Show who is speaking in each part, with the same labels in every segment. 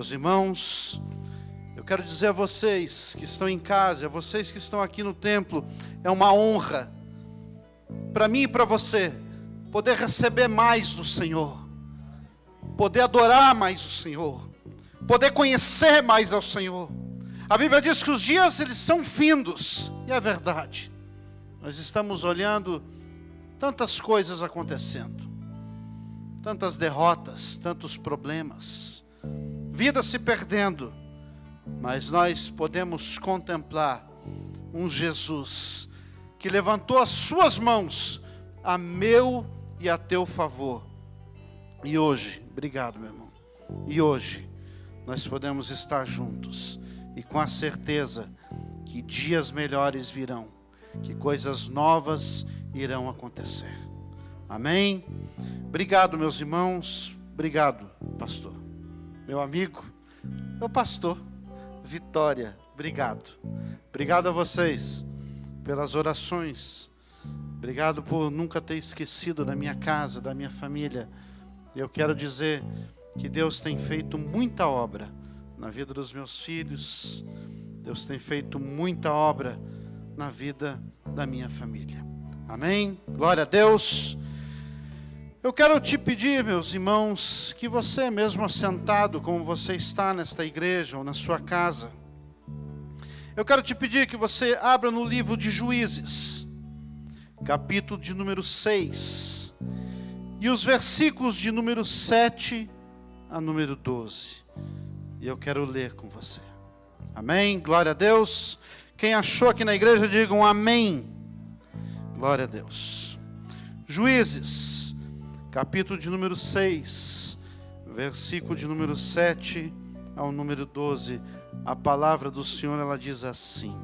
Speaker 1: Meus irmãos, eu quero dizer a vocês que estão em casa, a vocês que estão aqui no templo, é uma honra para mim e para você poder receber mais do Senhor, poder adorar mais o Senhor, poder conhecer mais ao Senhor. A Bíblia diz que os dias eles são findos, e é verdade. Nós estamos olhando tantas coisas acontecendo, tantas derrotas, tantos problemas, vidas se perdendo, mas nós podemos contemplar um Jesus que levantou as suas mãos a meu e a teu favor. E hoje, obrigado meu irmão, e hoje nós podemos estar juntos e com a certeza que dias melhores virão, que coisas novas irão acontecer. Amém? Obrigado meus irmãos, obrigado pastor, meu amigo, meu pastor Vitória, obrigado. Obrigado a vocês pelas orações. Obrigado por nunca ter esquecido da minha casa, da minha família. Eu quero dizer que Deus tem feito muita obra na vida dos meus filhos. Deus tem feito muita obra na vida da minha família. Amém? Glória a Deus. Eu quero te pedir, meus irmãos, que você mesmo assentado, como você está nesta igreja ou na sua casa, eu quero te pedir que você abra no livro de Juízes, capítulo de número 6, e os versículos de número 7 a número 12. E eu quero ler com você. Amém? Glória a Deus. Quem achou aqui na igreja, digam amém. Glória a Deus. Juízes, capítulo de número 6, versículo de número 7 ao número 12. A palavra do Senhor, ela diz assim: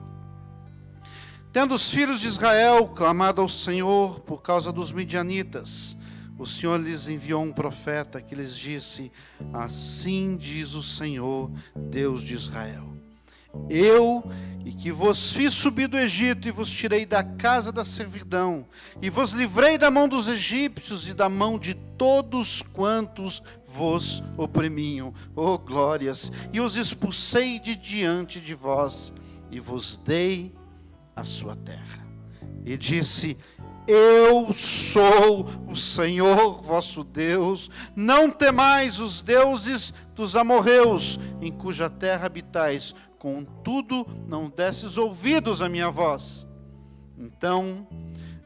Speaker 1: Tendo os filhos de Israel clamado ao Senhor por causa dos midianitas, o Senhor lhes enviou um profeta que lhes disse: Assim diz o Senhor, Deus de Israel: Eu, e que vos fiz subir do Egito, e vos tirei da casa da servidão, e vos livrei da mão dos egípcios, e da mão de todos quantos vos oprimiam, oh glórias, e os expulsei de diante de vós, e vos dei a sua terra. E disse: Eu sou o Senhor vosso Deus, não temais os deuses dos amorreus, em cuja terra habitais, contudo não desses ouvidos à minha voz. Então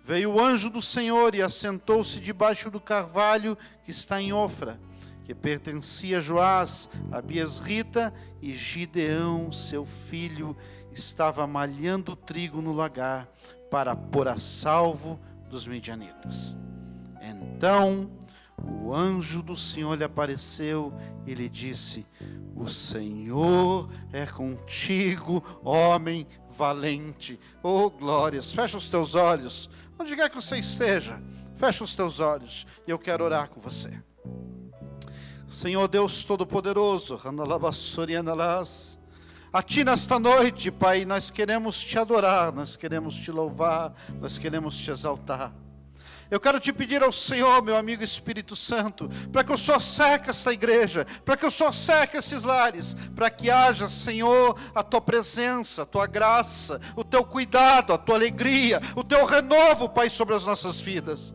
Speaker 1: veio o anjo do Senhor e assentou-se debaixo do carvalho que está em Ofra, que pertencia a Joás, a Biesrita, e Gideão, seu filho, estava malhando trigo no lagar, para pôr a salvo dos midianitas. Então o anjo do Senhor lhe apareceu e lhe disse: O Senhor é contigo, homem valente. Oh glórias, fecha os teus olhos, onde quer que você esteja, fecha os teus olhos, e eu quero orar com você. Senhor Deus Todo-Poderoso, a Ti nesta noite, Pai, nós queremos Te adorar, nós queremos Te louvar, nós queremos Te exaltar. Eu quero te pedir ao Senhor, meu amigo Espírito Santo, para que o Senhor seque essa igreja, para que o Senhor seque esses lares, para que haja, Senhor, a Tua presença, a Tua graça, o Teu cuidado, a Tua alegria, o Teu renovo, Pai, sobre as nossas vidas.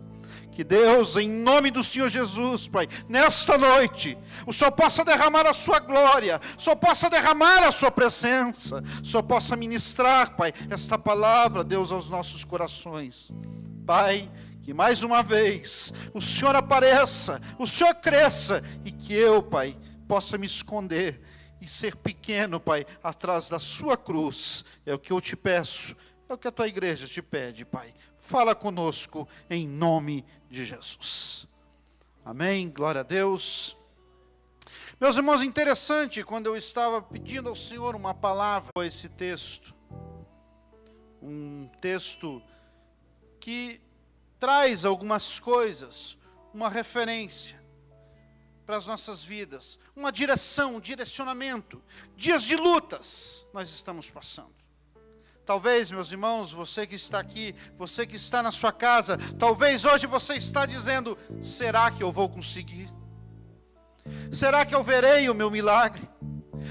Speaker 1: Que Deus, em nome do Senhor Jesus, Pai, nesta noite, o Senhor possa derramar a sua glória, o Senhor possa derramar a sua presença, o Senhor possa ministrar, Pai, esta palavra, Deus, aos nossos corações. Pai, que mais uma vez o Senhor apareça, o Senhor cresça, e que eu, Pai, possa me esconder e ser pequeno, Pai, atrás da sua cruz. É o que eu te peço, é o que a tua igreja te pede, Pai. Fala conosco em nome de Jesus. Amém, glória a Deus. Meus irmãos, interessante, quando eu estava pedindo ao Senhor uma palavra, esse texto, um texto que traz algumas coisas, uma referência para as nossas vidas, uma direção, um direcionamento. Dias de lutas nós estamos passando. Talvez, meus irmãos, você que está aqui, você que está na sua casa, talvez hoje você está dizendo: será que eu vou conseguir? Será que eu verei o meu milagre?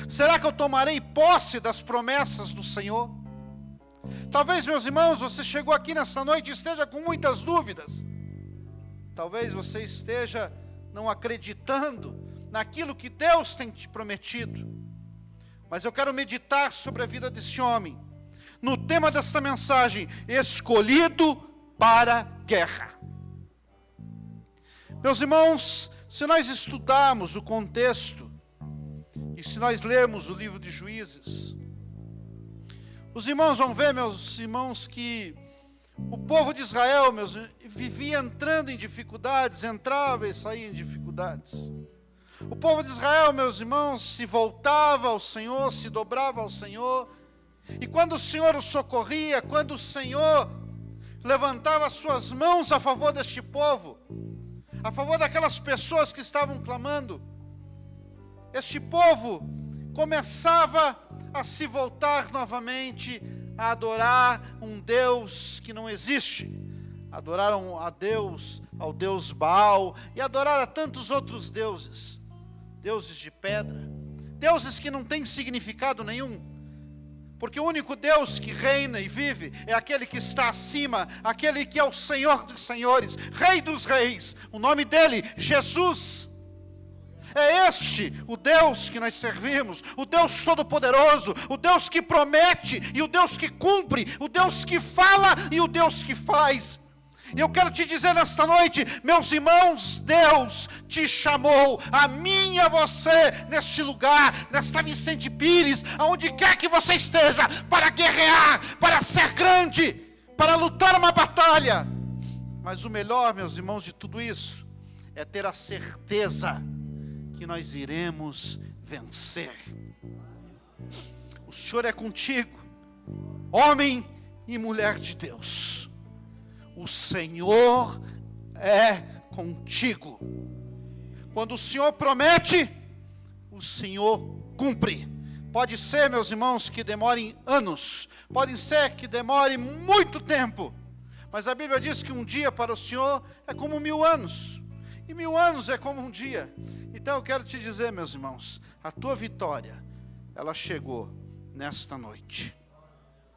Speaker 1: Será que eu tomarei posse das promessas do Senhor? Talvez, meus irmãos, você chegou aqui nessa noite e esteja com muitas dúvidas. Talvez você esteja não acreditando naquilo que Deus tem te prometido. Mas eu quero meditar sobre a vida desse homem, no tema desta mensagem: escolhido para a guerra. Meus irmãos, se nós estudarmos o contexto, e se nós lermos o livro de Juízes, os irmãos vão ver, meus irmãos, que o povo de Israel, vivia entrando em dificuldades, entrava e saía em dificuldades. O povo de Israel, meus irmãos, se voltava ao Senhor, se dobrava ao Senhor, e quando o Senhor os socorria, quando o Senhor levantava as suas mãos a favor deste povo, a favor daquelas pessoas que estavam clamando, este povo começava a se voltar novamente, a adorar um Deus que não existe. Adoraram a Deus, ao Deus Baal, e adoraram a tantos outros deuses. Deuses de pedra, deuses que não têm significado nenhum, porque o único Deus que reina e vive é aquele que está acima, aquele que é o Senhor dos senhores, Rei dos reis, o nome dele, Jesus. É este o Deus que nós servimos, o Deus Todo-Poderoso, o Deus que promete e o Deus que cumpre, o Deus que fala e o Deus que faz. E eu quero te dizer nesta noite, meus irmãos, Deus te chamou, a mim e a você, neste lugar, nesta Vicente Pires, aonde quer que você esteja, para guerrear, para ser grande, para lutar uma batalha. Mas o melhor, meus irmãos, de tudo isso, é ter a certeza que nós iremos vencer. O Senhor é contigo, homem e mulher de Deus. O Senhor é contigo. Quando o Senhor promete, o Senhor cumpre. Pode ser, meus irmãos, que demore anos, pode ser que demore muito tempo, mas a Bíblia diz que um dia para o Senhor é como 1000 anos, e 1000 anos é como um dia. Então eu quero te dizer, meus irmãos, a tua vitória, ela chegou nesta noite.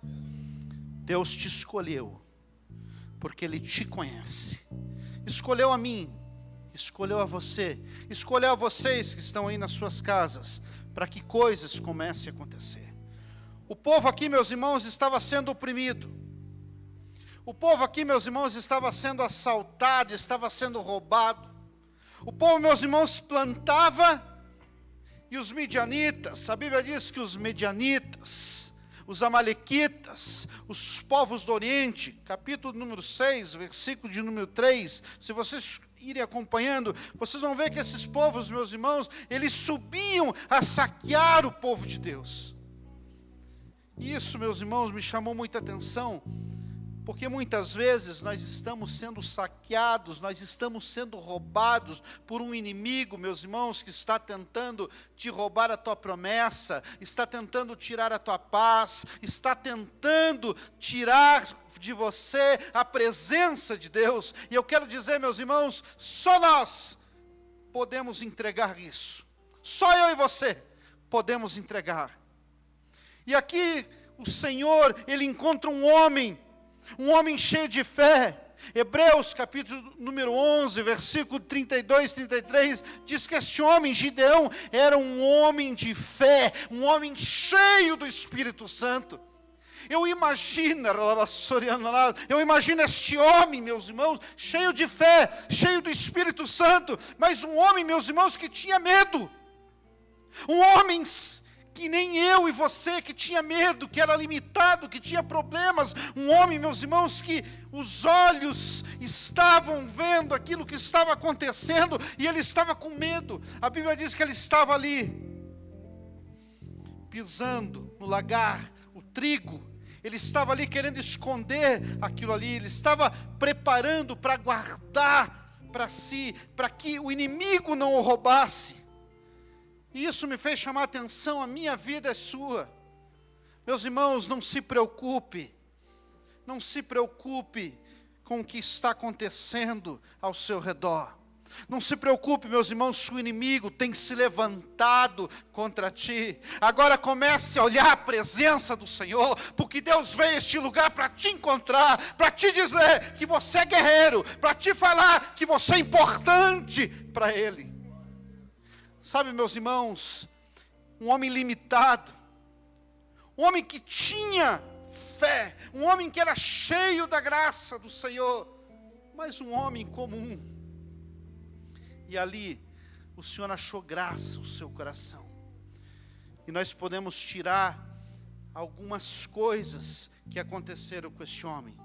Speaker 1: Deus te escolheu, porque Ele te conhece. Escolheu a mim, escolheu a você, escolheu a vocês que estão aí nas suas casas, para que coisas comecem a acontecer. O povo aqui, meus irmãos, estava sendo oprimido. O povo aqui, meus irmãos, estava sendo assaltado, estava sendo roubado. O povo, meus irmãos, plantava, e os midianitas, a Bíblia diz que os midianitas, os amalequitas, os povos do Oriente, capítulo número 6, versículo de número 3, se vocês irem acompanhando, vocês vão ver que esses povos, meus irmãos, eles subiam a saquear o povo de Deus. Isso, meus irmãos, me chamou muita atenção, porque muitas vezes nós estamos sendo saqueados, nós estamos sendo roubados por um inimigo, meus irmãos, que está tentando te roubar a tua promessa, está tentando tirar a tua paz, está tentando tirar de você a presença de Deus. E eu quero dizer, meus irmãos, só nós podemos entregar isso. Só eu e você podemos entregar. E aqui o Senhor, Ele encontra um homem cheio de fé. Hebreus capítulo número 11, versículo 32, 33, diz que este homem, Gideão, era um homem de fé, um homem cheio do Espírito Santo. Eu imagino este homem, meus irmãos, cheio de fé, cheio do Espírito Santo, mas um homem, meus irmãos, que tinha medo. Um homem que nem eu e você, que tinha medo, que era limitado, que tinha problemas. Um homem, meus irmãos, que os olhos estavam vendo aquilo que estava acontecendo, e ele estava com medo. A Bíblia diz que ele estava ali, pisando no lagar, o trigo. Ele estava ali querendo esconder aquilo ali, ele estava preparando para guardar para si, para que o inimigo não o roubasse. E isso me fez chamar a atenção, a minha vida é sua. Meus irmãos, não se preocupe com o que está acontecendo ao seu redor. Não se preocupe, meus irmãos, se o inimigo tem se levantado contra ti. Agora comece a olhar a presença do Senhor, porque Deus veio a este lugar para te encontrar, para te dizer que você é guerreiro, para te falar que você é importante para Ele. Sabe, meus irmãos, um homem limitado, um homem que tinha fé, um homem que era cheio da graça do Senhor, mas um homem comum. E ali, o Senhor achou graça no seu coração. E nós podemos tirar algumas coisas que aconteceram com este homem.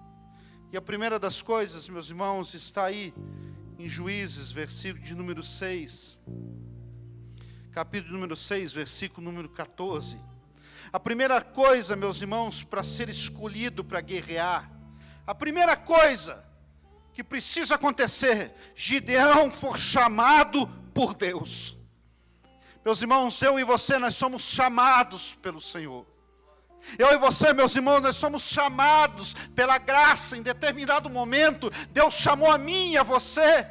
Speaker 1: E a primeira das coisas, meus irmãos, está aí em Juízes, versículo de número 6. Capítulo número 6, versículo número 14. A primeira coisa, meus irmãos, para ser escolhido para guerrear, a primeira coisa que precisa acontecer, Gideão for chamado por Deus. Meus irmãos, eu e você, nós somos chamados pelo Senhor. Eu e você, meus irmãos, nós somos chamados pela graça. Em determinado momento, Deus chamou a mim e a você.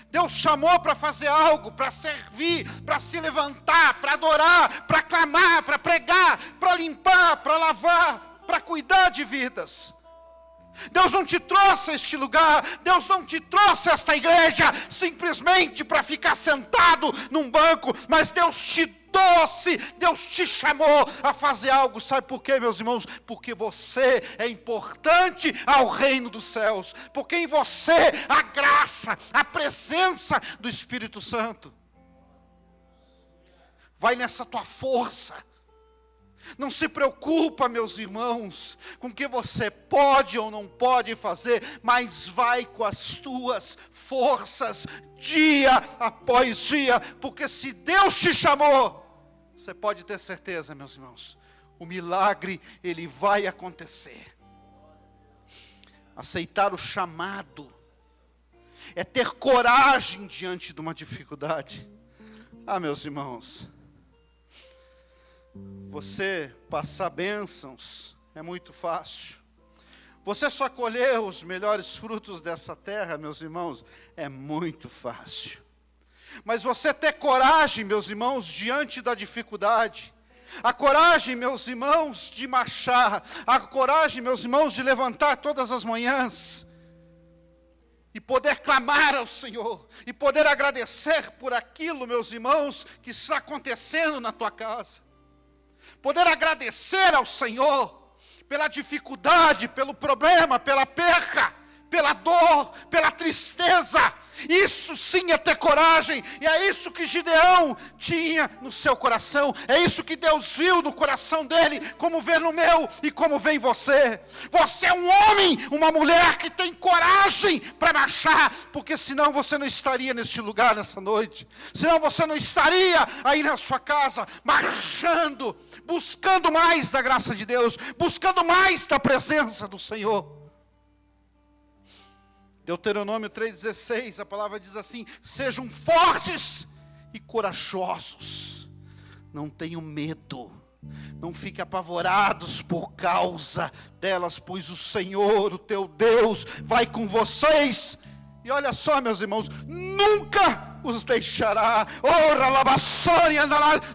Speaker 1: Deus chamou para fazer algo, para servir, para se levantar, para adorar, para clamar, para pregar, para limpar, para lavar, para cuidar de vidas. Deus não te trouxe a este lugar, Deus não te trouxe a esta igreja simplesmente para ficar sentado num banco, mas Deus te trouxe, Deus te chamou a fazer algo. Sabe por quê, meus irmãos? Porque você é importante ao reino dos céus, porque em você a graça, a presença do Espírito Santo. Vai nessa tua força. Não se preocupa, meus irmãos, com o que você pode ou não pode fazer, mas vai com as tuas forças, dia após dia, porque se Deus te chamou, você pode ter certeza, meus irmãos, o milagre, ele vai acontecer. Aceitar o chamado, é ter coragem diante de uma dificuldade. Meus irmãos, você passar bênçãos é muito fácil. Você só colher os melhores frutos dessa terra, meus irmãos, é muito fácil. Mas você ter coragem, meus irmãos, diante da dificuldade, a coragem, meus irmãos, de marchar, a coragem, meus irmãos, de levantar todas as manhãs, e poder clamar ao Senhor, e poder agradecer por aquilo, meus irmãos, que está acontecendo na tua casa. Poder agradecer ao Senhor pela dificuldade, pelo problema, pela perca, pela dor, pela tristeza. Isso sim é ter coragem, e é isso que Gideão tinha no seu coração, é isso que Deus viu no coração dele, como vê no meu e como vê em você. Você é um homem, uma mulher que tem coragem para marchar, porque senão você não estaria neste lugar nessa noite, senão você não estaria aí na sua casa, marchando, buscando mais da graça de Deus, buscando mais da presença do Senhor. Deuteronômio 3,16, a palavra diz assim: sejam fortes e corajosos, não tenham medo, não fiquem apavorados por causa delas, pois o Senhor, o teu Deus, vai com vocês. E olha só, meus irmãos, nunca os deixará,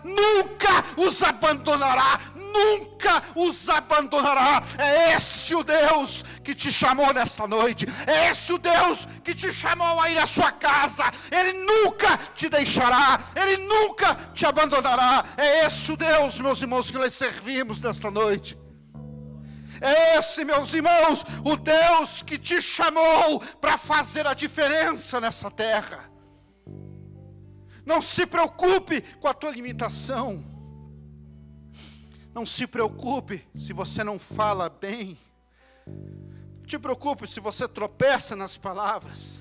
Speaker 1: nunca os abandonará, nunca os abandonará. É esse o Deus que te chamou nesta noite, é esse o Deus que te chamou aí na sua casa. Ele nunca te deixará, Ele nunca te abandonará. É esse o Deus, meus irmãos, que nós servimos nesta noite. É esse, meus irmãos, o Deus que te chamou para fazer a diferença nessa terra. Não se preocupe com a tua limitação. Não se preocupe se você não fala bem. Não te preocupe se você tropeça nas palavras.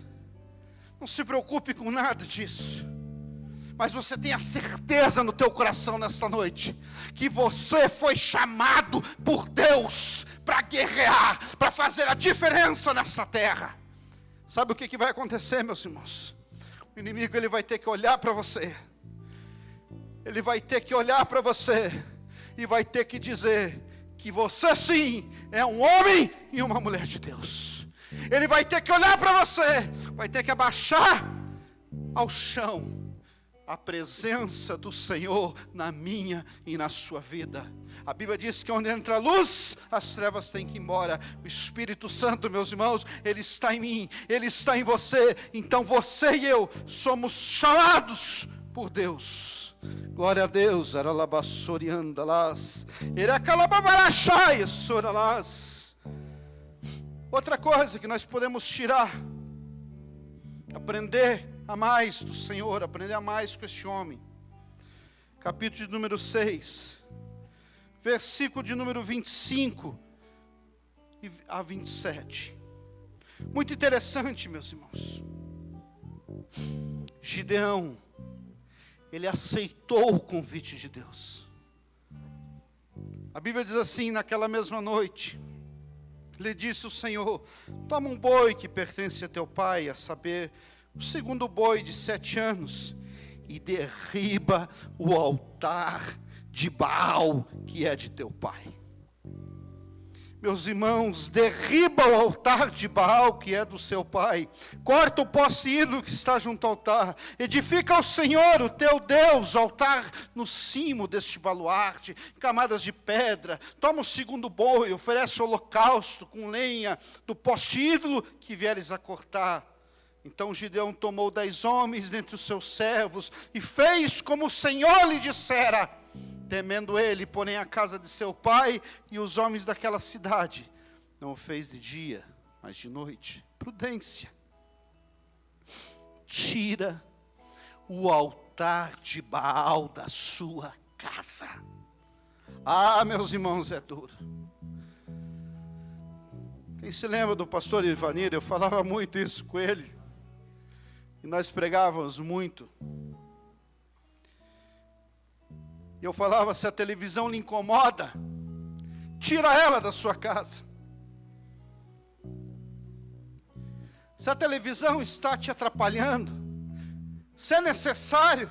Speaker 1: Não se preocupe com nada disso. Mas você tenha certeza no teu coração nesta noite, que você foi chamado por Deus para guerrear, para fazer a diferença nessa terra. Sabe o que vai acontecer, meus irmãos? O inimigo, ele vai ter que olhar para você. Ele vai ter que olhar para você e vai ter que dizer que você sim é um homem e uma mulher de Deus. Ele vai ter que olhar para você, vai ter que abaixar ao chão a presença do Senhor na minha e na sua vida. A Bíblia diz que onde entra a luz, as trevas têm que ir embora. O Espírito Santo, meus irmãos, Ele está em mim, Ele está em você. Então você e eu somos chamados por Deus. Glória a Deus. Outra coisa que nós podemos tirar, aprender a mais do Senhor, aprender a mais com este homem. Capítulo de número 6, versículo de número 25 a 27. Muito interessante, meus irmãos. Gideão, ele aceitou o convite de Deus. A Bíblia diz assim: naquela mesma noite, lhe disse o Senhor: toma um boi que pertence a teu pai, a saber, o segundo boi de 7 anos, e derriba o altar de Baal, que é de teu pai. Meus irmãos, derriba o altar de Baal, que é do seu pai. Corta o poste ídolo que está junto ao altar. Edifica ao Senhor, o teu Deus, altar no cimo deste baluarte, camadas de pedra. Toma o segundo boi, oferece holocausto com lenha do poste ídolo que vieres a cortar. Então Gideão tomou 10 homens dentre os seus servos e fez como o Senhor lhe dissera. Temendo ele, porém, a casa de seu pai e os homens daquela cidade, não o fez de dia, mas de noite. Prudência. Tira o altar de Baal da sua casa. Ah, meus irmãos, é duro. Quem se lembra do pastor Ivanir? Eu falava muito isso com ele. E nós pregávamos muito. E eu falava: se a televisão lhe incomoda, tira ela da sua casa. Se a televisão está te atrapalhando, se é necessário,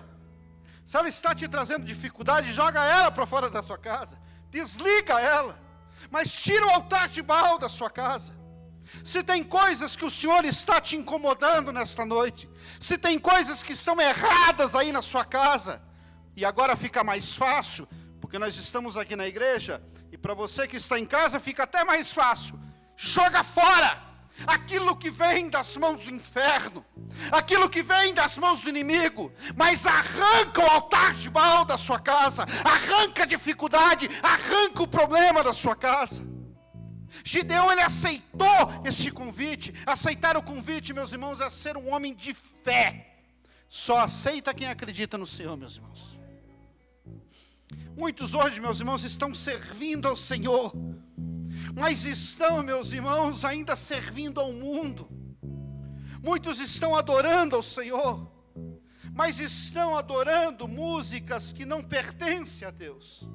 Speaker 1: se ela está te trazendo dificuldade, joga ela para fora da sua casa. Desliga ela. Mas tira o altar de Baal da sua casa. Se tem coisas que o Senhor está te incomodando nesta noite, se tem coisas que estão erradas aí na sua casa, e agora fica mais fácil, porque nós estamos aqui na igreja, e para você que está em casa fica até mais fácil. Joga fora aquilo que vem das mãos do inferno, aquilo que vem das mãos do inimigo, mas arranca o altar de Baal da sua casa, arranca a dificuldade, arranca o problema da sua casa. Gideão, ele aceitou este convite. Aceitar o convite, meus irmãos, é ser um homem de fé. Só aceita quem acredita no Senhor, meus irmãos. Muitos hoje, meus irmãos, estão servindo ao Senhor, mas estão, meus irmãos, ainda servindo ao mundo. Muitos estão adorando ao Senhor, mas estão adorando músicas que não pertencem a Deus.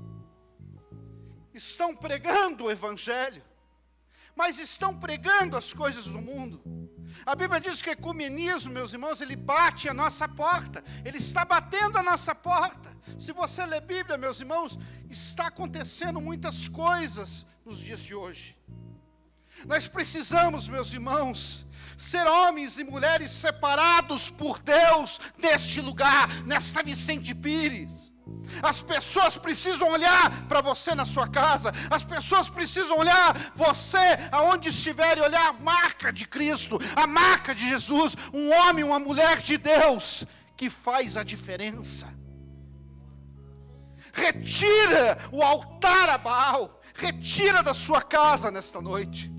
Speaker 1: Estão pregando o Evangelho, mas estão pregando as coisas do mundo. A Bíblia diz que o ecumenismo, meus irmãos, ele bate a nossa porta. Ele está batendo a nossa porta. Se você ler Bíblia, meus irmãos, está acontecendo muitas coisas nos dias de hoje. Nós precisamos, meus irmãos, ser homens e mulheres separados por Deus neste lugar, nesta Vicente Pires. As pessoas precisam olhar para você na sua casa. As pessoas precisam olhar você aonde estiver e olhar a marca de Cristo, a marca de Jesus. Um homem, uma mulher de Deus que faz a diferença. Retira o altar a Baal. Retira da sua casa nesta noite.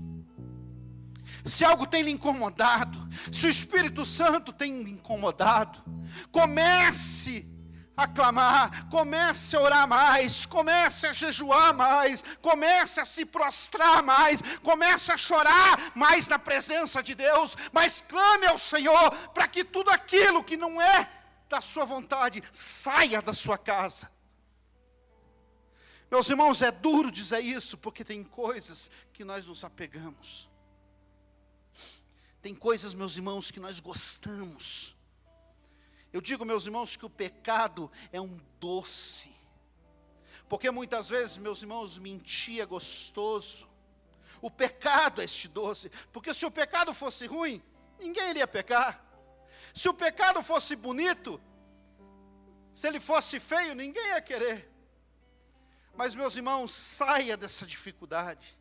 Speaker 1: Se algo tem lhe incomodado, se o Espírito Santo tem lhe incomodado, comece a clamar, comece a orar mais, comece a jejuar mais, comece a se prostrar mais, comece a chorar mais na presença de Deus, mas clame ao Senhor para que tudo aquilo que não é da sua vontade saia da sua casa. Meus irmãos, é duro dizer isso, porque tem coisas que nós nos apegamos. Tem coisas, meus irmãos, que nós gostamos. Eu digo, meus irmãos, que o pecado é um doce. Porque muitas vezes, meus irmãos, mentir é gostoso. O pecado é este doce. Porque se o pecado fosse ruim, ninguém iria pecar. Se o pecado fosse bonito, se ele fosse feio, ninguém ia querer. Mas, meus irmãos, saia dessa dificuldade.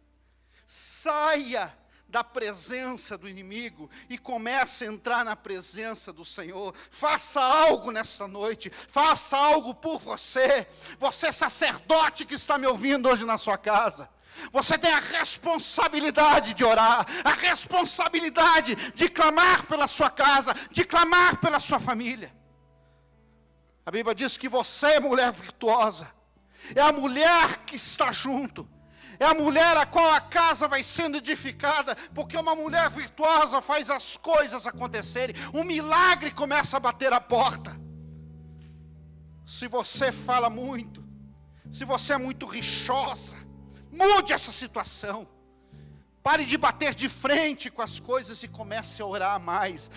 Speaker 1: Saia da presença do inimigo e comece a entrar na presença do Senhor. Faça algo nessa noite. Faça algo por você. Você, sacerdote que está me ouvindo hoje na sua casa. Você tem a responsabilidade de orar, a responsabilidade de clamar pela sua casa, de clamar pela sua família. A Bíblia diz que você, mulher virtuosa, é a mulher que está junto, é a mulher a qual a casa vai sendo edificada, porque uma mulher virtuosa faz as coisas acontecerem, um milagre começa a bater a porta. Se você fala muito, se você é muito rixosa, mude essa situação. Pare de bater de frente com as coisas e comece a orar mais.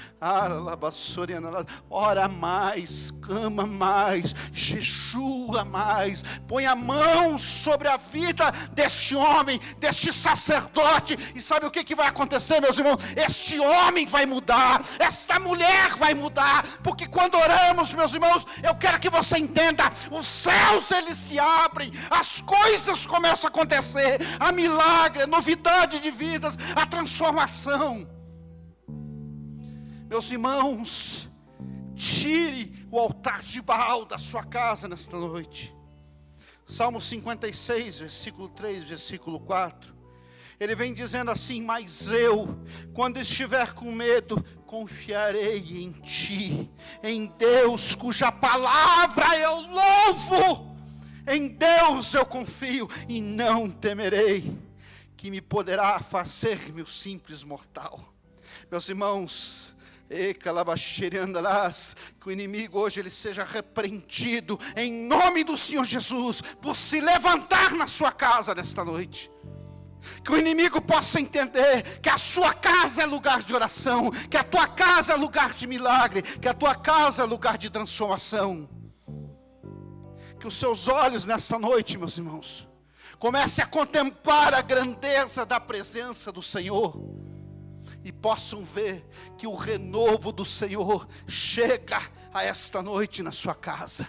Speaker 1: Ora mais, clama mais, jejua mais. Põe a mão sobre a vida deste homem, deste sacerdote. E sabe o que vai acontecer, meus irmãos? Este homem vai mudar, esta mulher vai mudar. Porque quando oramos, meus irmãos, eu quero que você entenda, os céus eles se abrem, as coisas começam a acontecer, a milagre, a novidade de vidas, a transformação. Meus irmãos, tire o altar de Baal da sua casa nesta noite. Salmo 56, versículo 3, versículo 4. Ele vem dizendo assim: mas eu, quando estiver com medo, confiarei em ti, em Deus cuja palavra eu louvo. Em Deus eu confio e não temerei que me poderá fazer-me o simples mortal. Meus irmãos, que o inimigo hoje ele seja repreendido em nome do Senhor Jesus, por se levantar na sua casa nesta noite. Que o inimigo possa entender que a sua casa é lugar de oração, que a tua casa é lugar de milagre, que a tua casa é lugar de transformação. Que os seus olhos nessa noite, meus irmãos, comece a contemplar a grandeza da presença do Senhor e possam ver que o renovo do Senhor chega a esta noite na sua casa.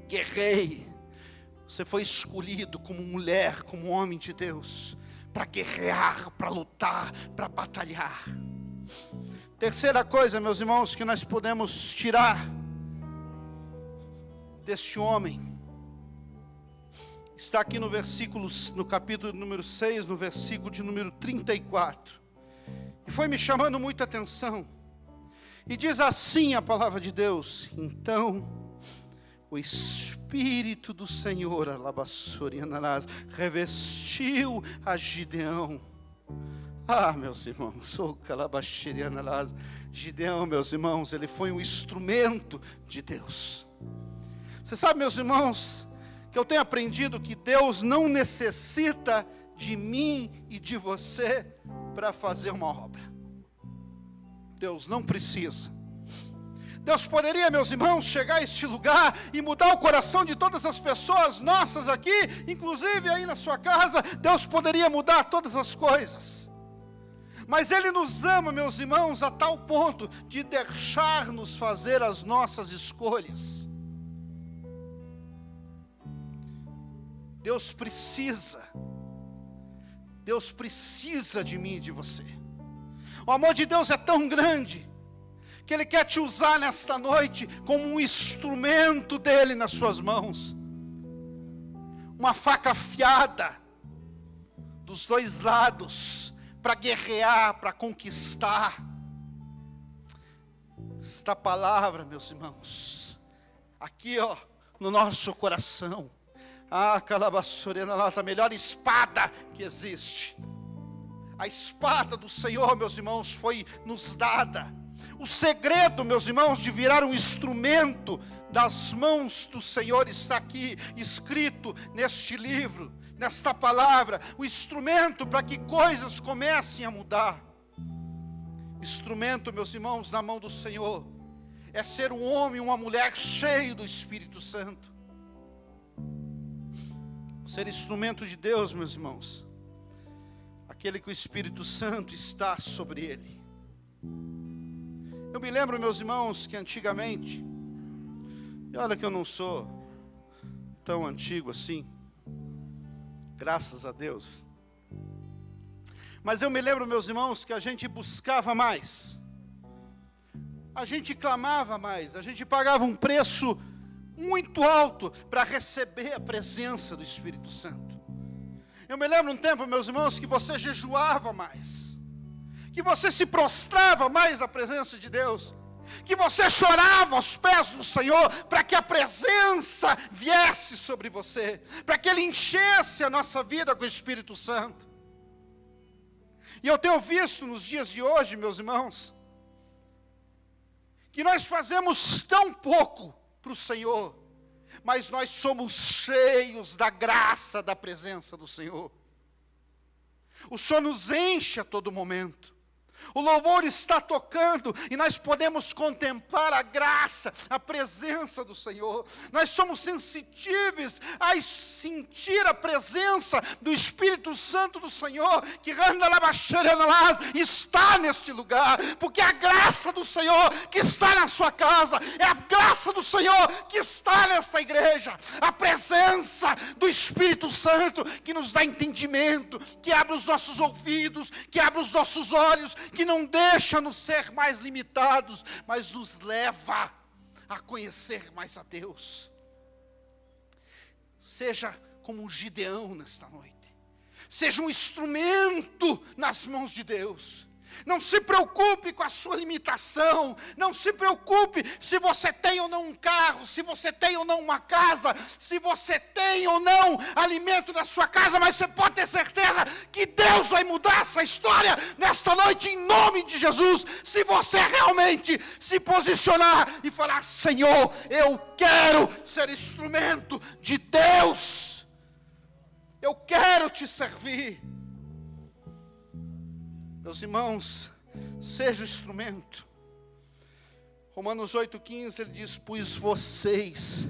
Speaker 1: Guerreie. Você foi escolhido como mulher, como homem de Deus, para guerrear, para lutar, para batalhar. Terceira coisa, meus irmãos, que nós podemos tirar deste homem, está aqui no capítulo número 6, no versículo de número 34. E foi me chamando muita atenção. E diz assim a palavra de Deus: então o Espírito do Senhor, revestiu a Gideão. Meus irmãos, Gideão, meus irmãos, ele foi um instrumento de Deus. Você sabe, meus irmãos, que eu tenho aprendido que Deus não necessita de mim e de você para fazer uma obra. Deus não precisa. Deus poderia, meus irmãos, chegar a este lugar e mudar o coração de todas as pessoas nossas aqui, inclusive aí na sua casa. Deus poderia mudar todas as coisas. Mas Ele nos ama, meus irmãos, a tal ponto de deixar-nos fazer as nossas escolhas. Deus precisa de mim e de você. O amor de Deus é tão grande, que Ele quer te usar nesta noite como um instrumento dEle nas suas mãos. Uma faca afiada, dos dois lados, para guerrear, para conquistar. Esta palavra, meus irmãos, aqui no nosso coração, a melhor espada que existe. A espada do Senhor, meus irmãos, foi nos dada. O segredo, meus irmãos, de virar um instrumento das mãos do Senhor está aqui, escrito neste livro, nesta palavra. O instrumento para que coisas comecem a mudar. Instrumento, meus irmãos, na mão do Senhor, é ser um homem, uma mulher cheio do Espírito Santo. Ser instrumento de Deus, meus irmãos, aquele que o Espírito Santo está sobre ele. me lembro, meus irmãos, que antigamente, e olha que eu não sou tão antigo assim, graças a Deus, mas eu me lembro, meus irmãos, que a gente buscava mais, a gente clamava mais, a gente pagava um preço muito alto para receber a presença do Espírito Santo. Eu me lembro um tempo, meus irmãos, que você jejuava mais, que você se prostrava mais na presença de Deus, que você chorava aos pés do Senhor, para que a presença viesse sobre você, para que Ele enchesse a nossa vida com o Espírito Santo. E eu tenho visto nos dias de hoje, meus irmãos, que nós fazemos tão pouco para o Senhor, mas nós somos cheios da graça, da presença do Senhor. O Senhor nos enche a todo momento. O louvor está tocando e nós podemos contemplar a graça, a presença do Senhor. Nós somos sensitíveis a sentir a presença do Espírito Santo do Senhor, que está neste lugar, porque é a graça do Senhor que está na sua casa, é a graça do Senhor que está nesta igreja, a presença do Espírito Santo que nos dá entendimento, que abre os nossos ouvidos, que abre os nossos olhos, que não deixa-nos ser mais limitados, mas nos leva a conhecer mais a Deus. Seja como um Gideão nesta noite, seja um instrumento nas mãos de Deus. Não se preocupe com a sua limitação, não se preocupe se você tem ou não um carro, se você tem ou não uma casa, se você tem ou não alimento na sua casa, mas você pode ter certeza que Deus vai mudar essa história nesta noite em nome de Jesus, se você realmente se posicionar e falar: Senhor, eu quero ser instrumento de Deus, eu quero te servir. Meus irmãos, seja o instrumento. Romanos 8,15, ele diz: pois vocês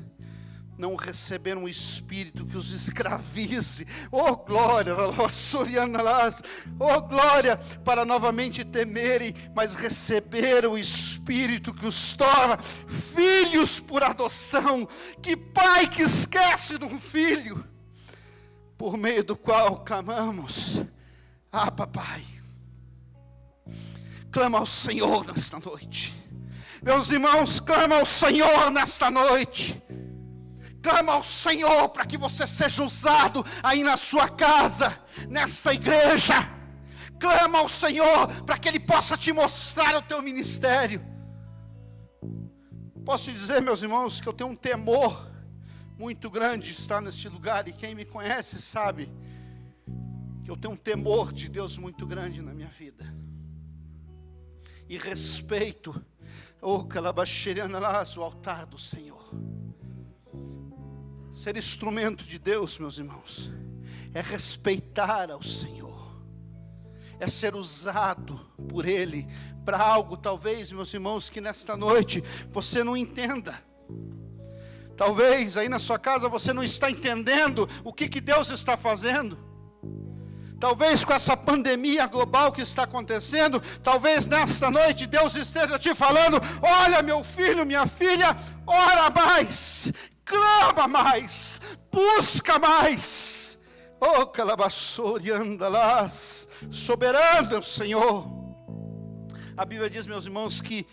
Speaker 1: não receberam um espírito que os escravize, oh glória, oh glória, para novamente temerem, mas receberam o espírito que os torna filhos por adoção. Que pai que esquece de um filho, por meio do qual clamamos: ah, papai. Clama ao Senhor nesta noite. Meus irmãos, clama ao Senhor nesta noite. Clama ao Senhor para que você seja usado aí na sua casa, nesta igreja. Clama ao Senhor para que Ele possa te mostrar o teu ministério. Posso te dizer, meus irmãos, que eu tenho um temor muito grande de estar neste lugar. E quem me conhece sabe que eu tenho um temor de Deus muito grande na minha vida. E respeito o altar do Senhor. Ser instrumento de Deus, meus irmãos, é respeitar ao Senhor, é ser usado por Ele para algo, talvez, meus irmãos, que nesta noite você não entenda. Talvez aí na sua casa você não está entendendo o que Deus está fazendo. Talvez com essa pandemia global que está acontecendo, talvez nesta noite Deus esteja te falando: olha, meu filho, minha filha, ora mais, clama mais, busca mais. Oh, calabaçori andalás, soberano é o Senhor. A Bíblia diz, meus irmãos, que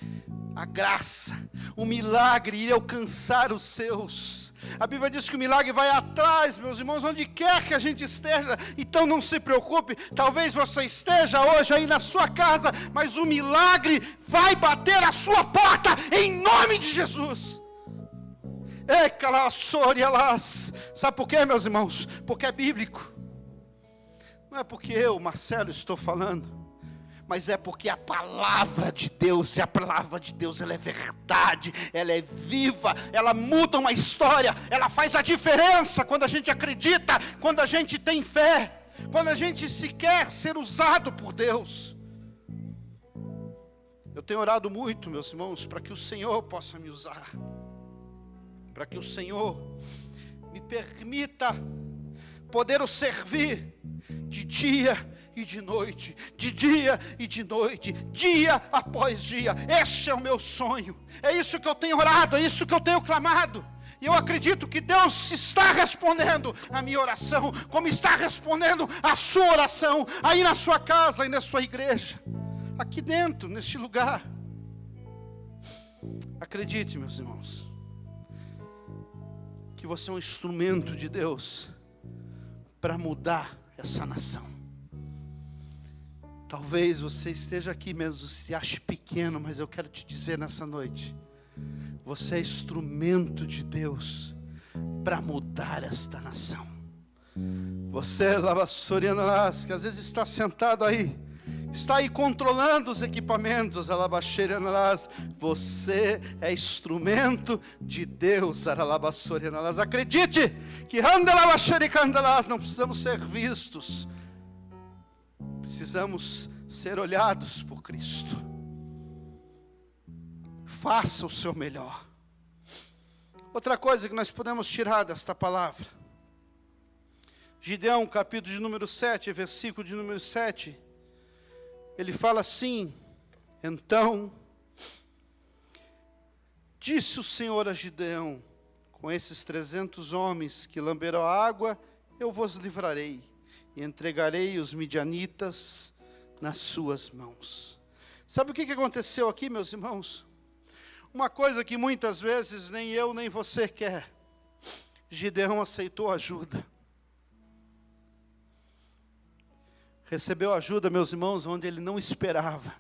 Speaker 1: a graça, o milagre iria alcançar os seus. A Bíblia diz que o milagre vai atrás, meus irmãos, onde quer que a gente esteja. Então não se preocupe, talvez você esteja hoje aí na sua casa, mas o milagre vai bater a sua porta em nome de Jesus. Sabe por quê, meus irmãos? Porque é bíblico. Não é porque eu, Marcelo, estou falando, mas é porque a palavra de Deus, e a palavra de Deus, ela é verdade, ela é viva, ela muda uma história, ela faz a diferença quando a gente acredita, quando a gente tem fé, quando a gente se quer ser usado por Deus. Eu tenho orado muito, meus irmãos, para que o Senhor possa me usar, para que o Senhor me permita poder o servir de dia e de noite, de dia e de noite, dia após dia. Este é o meu sonho, é isso que eu tenho orado, é isso que eu tenho clamado. E eu acredito que Deus está respondendo a minha oração, como está respondendo a sua oração, aí na sua casa e na sua igreja, aqui dentro, neste lugar. Acredite, meus irmãos, que você é um instrumento de Deus para mudar essa nação. Talvez você esteja aqui mesmo, se ache pequeno, mas eu quero te dizer nessa noite, você é instrumento de Deus para mudar esta nação. Você, Labassorianarás, que às vezes está sentado aí, está aí controlando os equipamentos, Alabaxerianarás, você é instrumento de Deus, Alabassorianarás. Acredite que Andalabaxericandarás, não precisamos ser vistos, precisamos ser olhados por Cristo. Faça o seu melhor. Outra coisa que nós podemos tirar desta palavra, Gideão, capítulo de número 7, versículo de número 7, ele fala assim: então disse o Senhor a Gideão, com esses 300 homens que lamberam a água, eu vos livrarei, e entregarei os midianitas nas suas mãos. Sabe o que aconteceu aqui, meus irmãos? Uma coisa que muitas vezes nem eu nem você quer. Gideão aceitou ajuda. Recebeu ajuda, meus irmãos, onde ele não esperava.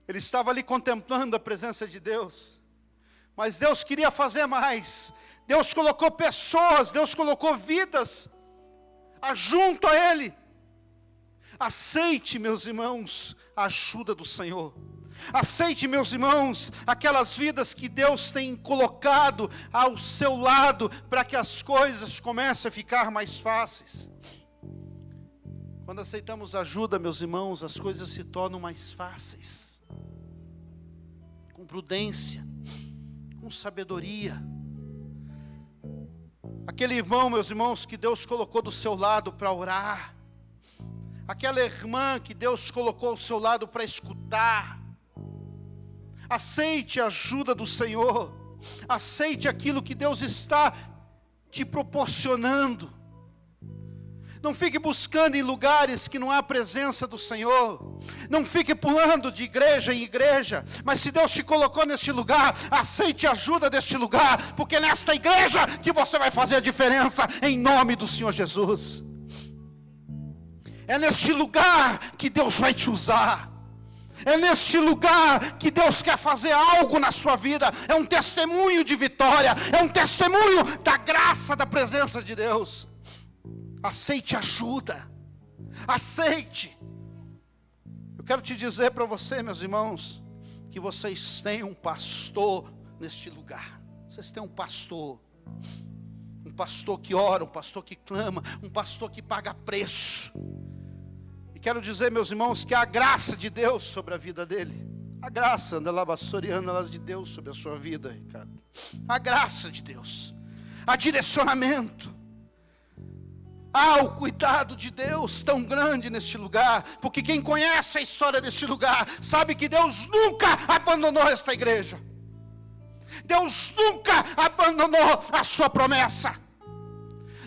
Speaker 1: Ele estava ali contemplando a presença de Deus. Mas Deus queria fazer mais. Deus colocou pessoas, Deus colocou vidas junto a Ele. Aceite, meus irmãos, a ajuda do Senhor. Aceite, meus irmãos, aquelas vidas que Deus tem colocado ao seu lado, para que as coisas comecem a ficar mais fáceis. Quando aceitamos ajuda, meus irmãos, as coisas se tornam mais fáceis. Com prudência, com sabedoria. Aquele irmão, meus irmãos, que Deus colocou do seu lado para orar. Aquela irmã que Deus colocou ao seu lado para escutar. Aceite a ajuda do Senhor. Aceite aquilo que Deus está te proporcionando. Não fique buscando em lugares que não há presença do Senhor. Não fique pulando de igreja em igreja. Mas se Deus te colocou neste lugar, aceite a ajuda deste lugar. Porque é nesta igreja que você vai fazer a diferença, em nome do Senhor Jesus. É neste lugar que Deus vai te usar. É neste lugar que Deus quer fazer algo na sua vida. É um testemunho de vitória. É um testemunho da graça, da presença de Deus. Aceite ajuda. Aceite. Eu quero te dizer para você, meus irmãos, que vocês têm um pastor neste lugar. Vocês têm um pastor. Um pastor que ora, um pastor que clama, um pastor que paga preço. Quero dizer, meus irmãos, que a graça de Deus sobre a vida dele. A graça, de Deus sobre a sua vida, Ricardo. A graça de Deus. A direcionamento. O cuidado de Deus tão grande neste lugar. Porque quem conhece a história deste lugar, sabe que Deus nunca abandonou esta igreja. Deus nunca abandonou a sua promessa.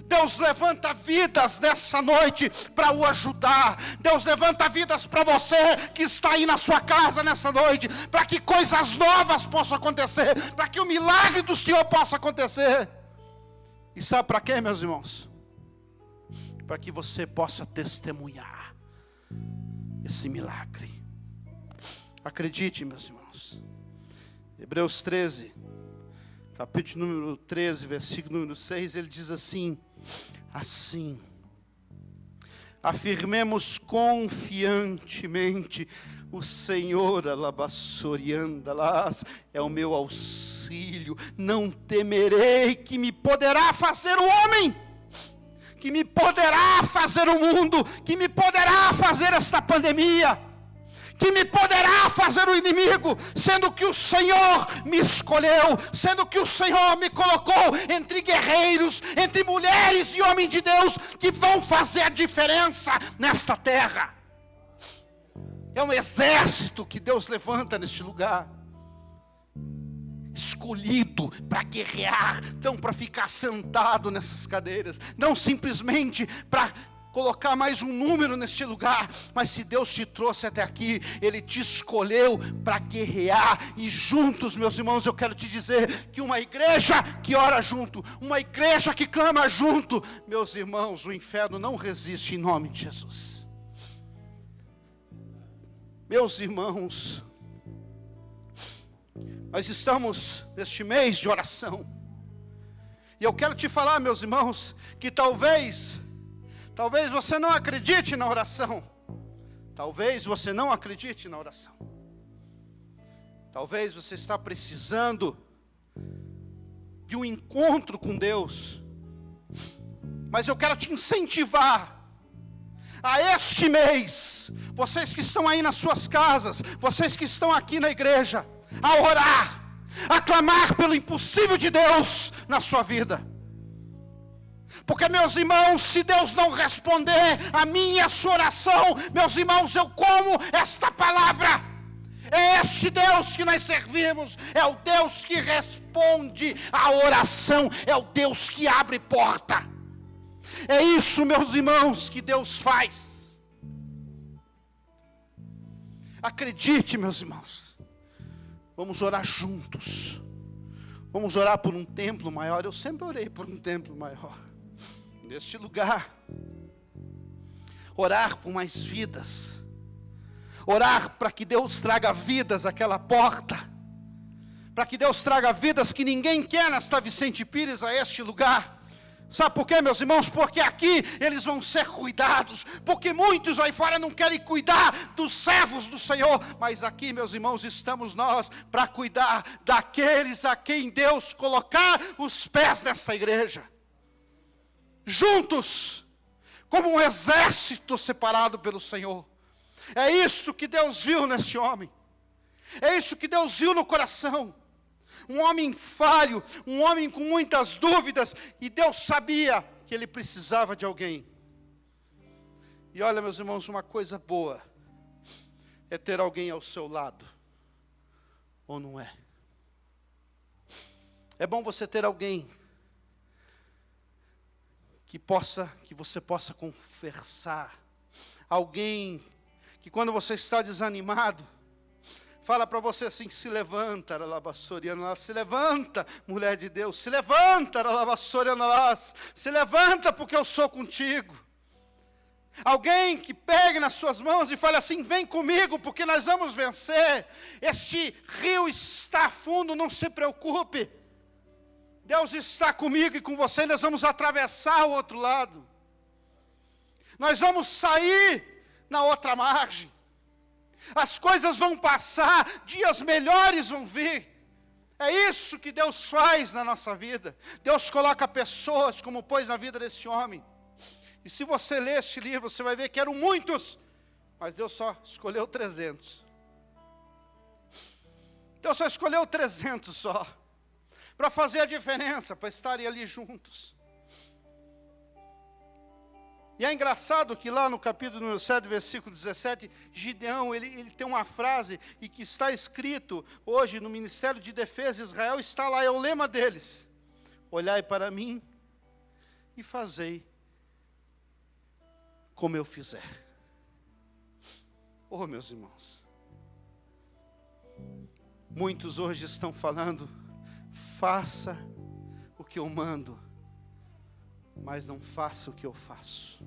Speaker 1: Deus levanta vidas nessa noite para o ajudar. Deus levanta vidas para você que está aí na sua casa nessa noite, para que coisas novas possam acontecer, para que o milagre do Senhor possa acontecer. E sabe para quê, meus irmãos? Para que você possa testemunhar esse milagre. Acredite, meus irmãos. Hebreus 13, capítulo número 13, versículo número 6, ele diz assim: assim, afirmemos confiantemente, o Senhor, alabassoriandalás, é o meu auxílio, não temerei que me poderá fazer o homem, que me poderá fazer o mundo, que me poderá fazer esta pandemia, Que me poderá fazer o inimigo, sendo que o Senhor me escolheu, sendo que o Senhor me colocou entre guerreiros, entre mulheres e homens de Deus, que vão fazer a diferença nesta terra. É um exército que Deus levanta neste lugar, escolhido para guerrear, não para ficar sentado nessas cadeiras, não simplesmente para colocar mais um número neste lugar, mas se Deus te trouxe até aqui, Ele te escolheu para guerrear, e juntos, meus irmãos, eu quero te dizer, que uma igreja que ora junto, uma igreja que clama junto, meus irmãos, o inferno não resiste em nome de Jesus. Meus irmãos, nós estamos neste mês de oração, e eu quero te falar, meus irmãos, que talvez você não acredite na oração. Talvez você não acredite na oração. Talvez você está precisando de um encontro com Deus. Mas eu quero te incentivar a este mês, vocês que estão aí nas suas casas, vocês que estão aqui na igreja, a orar, a clamar pelo impossível de Deus na sua vida. Porque, meus irmãos, se Deus não responder a minha e a sua oração, meus irmãos, eu como esta palavra. É este Deus que nós servimos, é o Deus que responde a oração, é o Deus que abre porta. É isso, meus irmãos, que Deus faz. Acredite, meus irmãos, vamos orar juntos. Vamos orar por um templo maior. Eu sempre orei por um templo maior neste lugar, orar por mais vidas, orar para que Deus traga vidas àquela porta, para que Deus traga vidas que ninguém quer nesta Vicente Pires a este lugar. Sabe por quê, meus irmãos? Porque aqui eles vão ser cuidados, porque muitos aí fora não querem cuidar dos servos do Senhor, mas aqui, meus irmãos, estamos nós para cuidar daqueles a quem Deus colocar os pés nessa igreja. Juntos, como um exército separado pelo Senhor. É isso que Deus viu neste homem. É isso que Deus viu no coração. Um homem falho, um homem com muitas dúvidas, e Deus sabia que ele precisava de alguém. E olha, meus irmãos, uma coisa boa é ter alguém ao seu lado, ou não é? É bom você ter alguém que você possa conversar, alguém que quando você está desanimado, fala para você assim: se levanta, se levanta, mulher de Deus, se levanta, se levanta porque eu sou contigo. Alguém que pegue nas suas mãos e fale assim: vem comigo porque nós vamos vencer, este rio está fundo, não se preocupe, Deus está comigo e com você, nós vamos atravessar o outro lado, nós vamos sair na outra margem, as coisas vão passar, dias melhores vão vir. É isso que Deus faz na nossa vida. Deus coloca pessoas como pôs na vida desse homem. E se você ler este livro, você vai ver que eram muitos, mas Deus só escolheu 300. Deus só escolheu 300 só, para fazer a diferença, para estarem ali juntos. E é engraçado que lá no capítulo número 7, versículo 17, Gideão, ele tem uma frase, e que está escrito hoje no Ministério de Defesa de Israel, está lá, é o lema deles: olhai para mim e fazei como eu fizer. Oh, meus irmãos, muitos hoje estão falando: faça o que eu mando, mas não faça o que eu faço.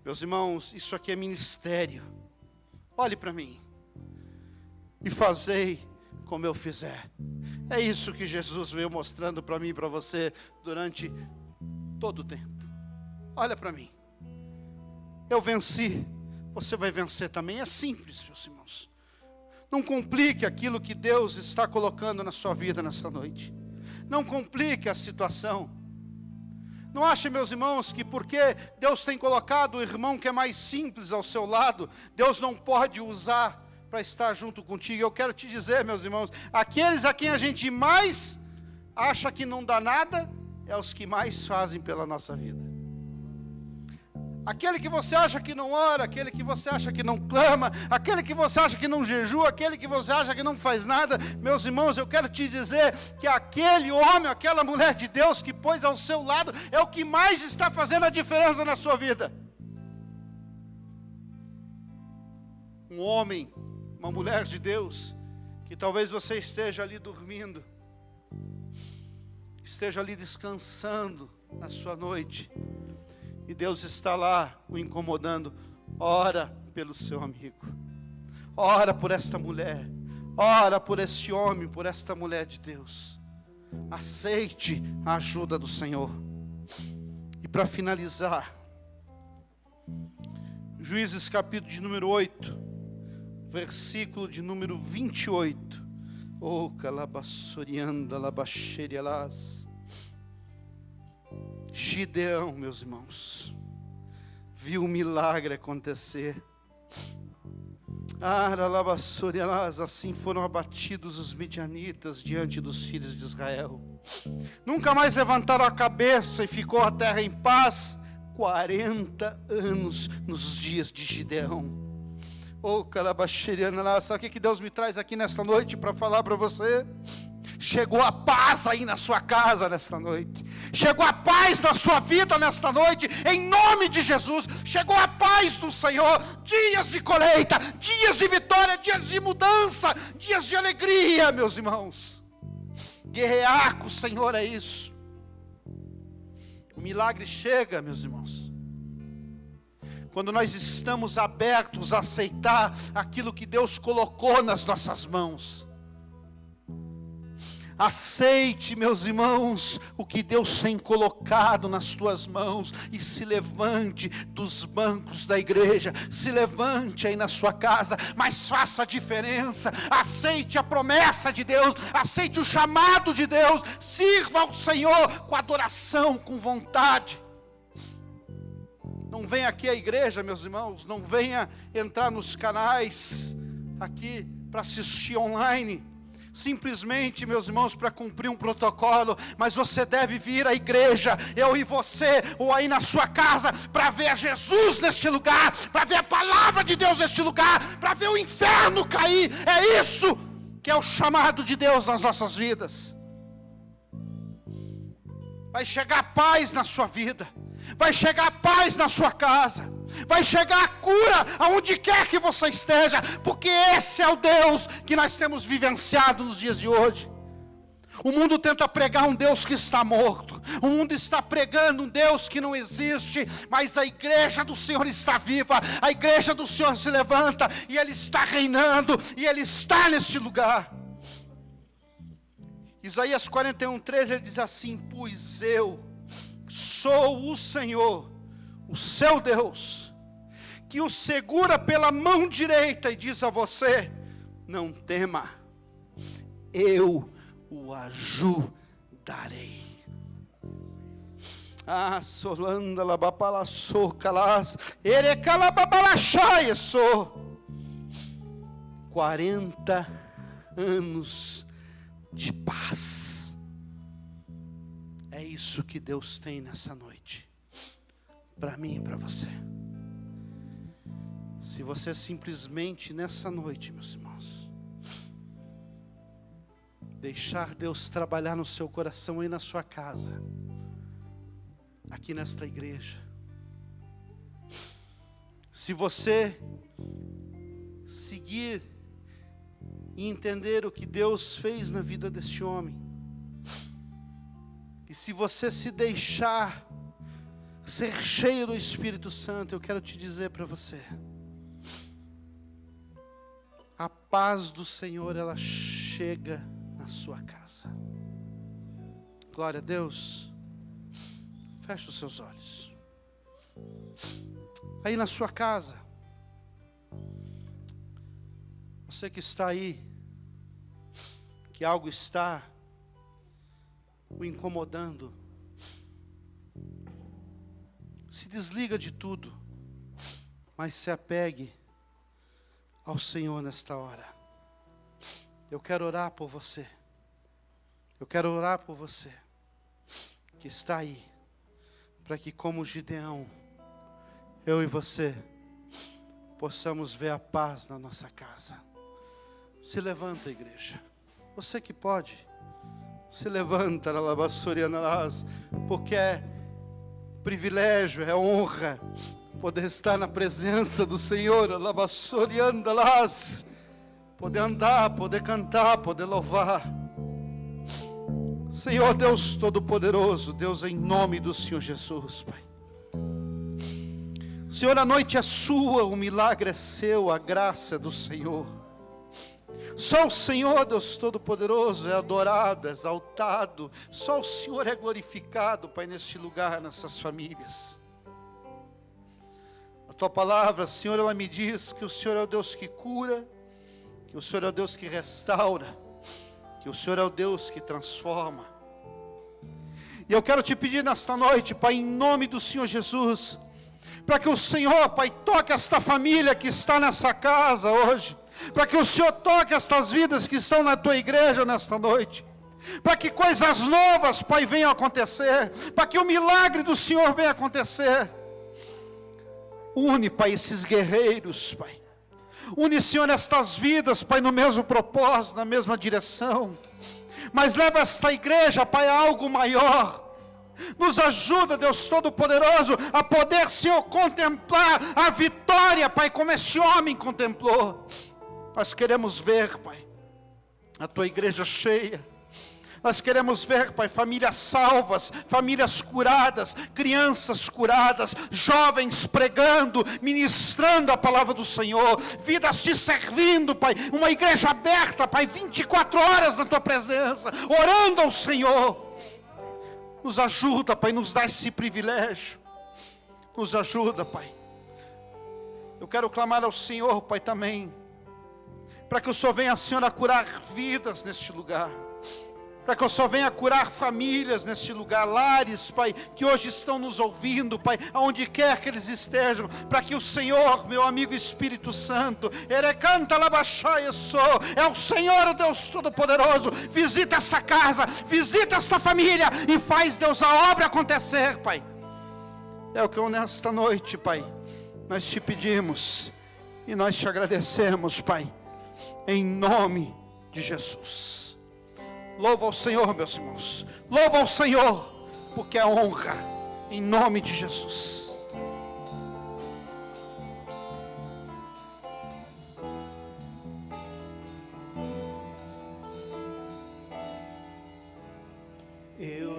Speaker 1: Meus irmãos, isso aqui é ministério. Olhe para mim e fazei como eu fizer. É isso que Jesus veio mostrando para mim e para você durante todo o tempo. Olha para mim, eu venci, você vai vencer também. É simples, meus irmãos. Não complique aquilo que Deus está colocando na sua vida nesta noite. Não complique a situação. Não ache, meus irmãos, que porque Deus tem colocado o irmão que é mais simples ao seu lado, Deus não pode usar para estar junto contigo. Eu quero te dizer, meus irmãos, aqueles a quem a gente mais acha que não dá nada, é os que mais fazem pela nossa vida. Aquele que você acha que não ora, aquele que você acha que não clama, aquele que você acha que não jejua, aquele que você acha que não faz nada, meus irmãos, eu quero te dizer que aquele homem, aquela mulher de Deus que pôs ao seu lado, é o que mais está fazendo a diferença na sua vida. Um homem, uma mulher de Deus, que talvez você esteja ali dormindo, esteja ali descansando na sua noite, e Deus está lá o incomodando. Ora pelo seu amigo, ora por esta mulher, ora por este homem, por esta mulher de Deus. Aceite a ajuda do Senhor. E para finalizar, Juízes capítulo de número 8, versículo de número 28. Oh, calabassorianda, labaxerialás. Gideão, meus irmãos, viu o milagre acontecer. Assim foram abatidos os midianitas diante dos filhos de Israel. Nunca mais levantaram a cabeça e ficou a terra em paz 40 anos nos dias de Gideão. Oh, calabaxeriana, sabe o que Deus me traz aqui nesta noite para falar para você? Chegou a paz aí na sua casa nesta noite. Chegou a paz na sua vida nesta noite, em nome de Jesus. Chegou a paz do Senhor. Dias de colheita, dias de vitória, dias de mudança, dias de alegria, meus irmãos. Guerrear com o Senhor é isso. O milagre chega, meus irmãos, quando nós estamos abertos a aceitar aquilo que Deus colocou nas nossas mãos. Aceite, meus irmãos, o que Deus tem colocado nas tuas mãos e se levante dos bancos da igreja, se levante aí na sua casa, mas faça a diferença. Aceite a promessa de Deus, aceite o chamado de Deus, sirva ao Senhor com adoração, com vontade. Não venha aqui à igreja, meus irmãos, não venha entrar nos canais aqui para assistir online, simplesmente, meus irmãos, para cumprir um protocolo, mas você deve vir à igreja, eu e você, ou aí na sua casa, para ver Jesus neste lugar, para ver a palavra de Deus neste lugar, para ver o inferno cair. É isso que é o chamado de Deus nas nossas vidas. Vai chegar paz na sua vida, vai chegar paz na sua casa, vai chegar a cura aonde quer que você esteja, porque esse é o Deus que nós temos vivenciado nos dias de hoje. O mundo tenta pregar um Deus que está morto, o mundo está pregando um Deus que não existe, mas a igreja do Senhor está viva, a igreja do Senhor se levanta, e Ele está reinando, e Ele está neste lugar. Isaías 41:13, ele diz assim: pois eu sou o Senhor, o seu Deus, que o segura pela mão direita e diz a você: não tema, eu o ajudarei. Ah, solanda labapala socalas, erecalababalachai, sou 40 anos de paz. É isso que Deus tem nessa noite, para mim e para você. Se você simplesmente nessa noite, meus irmãos, deixar Deus trabalhar no seu coração e na sua casa, aqui nesta igreja, se você seguir e entender o que Deus fez na vida deste homem, e se você se deixar ser cheio do Espírito Santo, eu quero te dizer para você, a paz do Senhor, ela chega na sua casa. Glória a Deus. Feche os seus olhos. Aí na sua casa, você que está aí, que algo está o incomodando, Se desliga de tudo, mas se apegue ao Senhor nesta hora. Eu quero orar por você. Eu quero orar por você que está aí, para que, como Gideão, eu e você possamos ver a paz na nossa casa. Se levanta, igreja. Você que pode, se levanta, porque é privilégio, é honra poder estar na presença do Senhor, poder andar, poder cantar, poder louvar. Senhor Deus Todo-Poderoso, Deus, em nome do Senhor Jesus, Pai. Senhor, a noite é sua, o milagre é seu, a graça é do Senhor. Só o Senhor, Deus Todo-Poderoso, é adorado, é exaltado. Só o Senhor é glorificado, Pai, neste lugar, nessas famílias. A Tua palavra, Senhor, ela me diz que o Senhor é o Deus que cura, que o Senhor é o Deus que restaura, que o Senhor é o Deus que transforma. E eu quero te pedir nesta noite, Pai, em nome do Senhor Jesus, para que o Senhor, Pai, toque esta família que está nessa casa hoje, para que o Senhor toque estas vidas que estão na Tua igreja nesta noite, para que coisas novas, Pai, venham acontecer, para que o milagre do Senhor venha acontecer. Une, Pai, esses guerreiros, Pai. Une, Senhor, estas vidas, Pai, no mesmo propósito, na mesma direção. Mas leva esta igreja, Pai, a algo maior. Nos ajuda, Deus Todo-Poderoso, a poder, Senhor, contemplar a vitória, Pai, como este homem contemplou. Nós queremos ver, Pai, a Tua igreja cheia. Nós queremos ver, Pai, famílias salvas, famílias curadas, crianças curadas, jovens pregando, ministrando a palavra do Senhor, vidas te servindo, Pai, uma igreja aberta, Pai, 24 horas na Tua presença, orando ao Senhor. Nos ajuda, Pai, nos dá esse privilégio, nos ajuda, Pai. Eu quero clamar ao Senhor, Pai, também, para que o Senhor venha, Senhor, a curar vidas neste lugar, para que o Senhor venha curar famílias neste lugar, lares, Pai, que hoje estão nos ouvindo, Pai, aonde quer que eles estejam, para que o Senhor, meu amigo Espírito Santo, é o Senhor, o Deus Todo-Poderoso, visita essa casa, visita esta família, e faz, Deus, a obra acontecer, Pai. É o que eu nesta noite, Pai, nós te pedimos, e nós te agradecemos, Pai, em nome de Jesus. Louva ao Senhor, meus irmãos. Louva ao Senhor, porque é honra, em nome de Jesus.
Speaker 2: Eu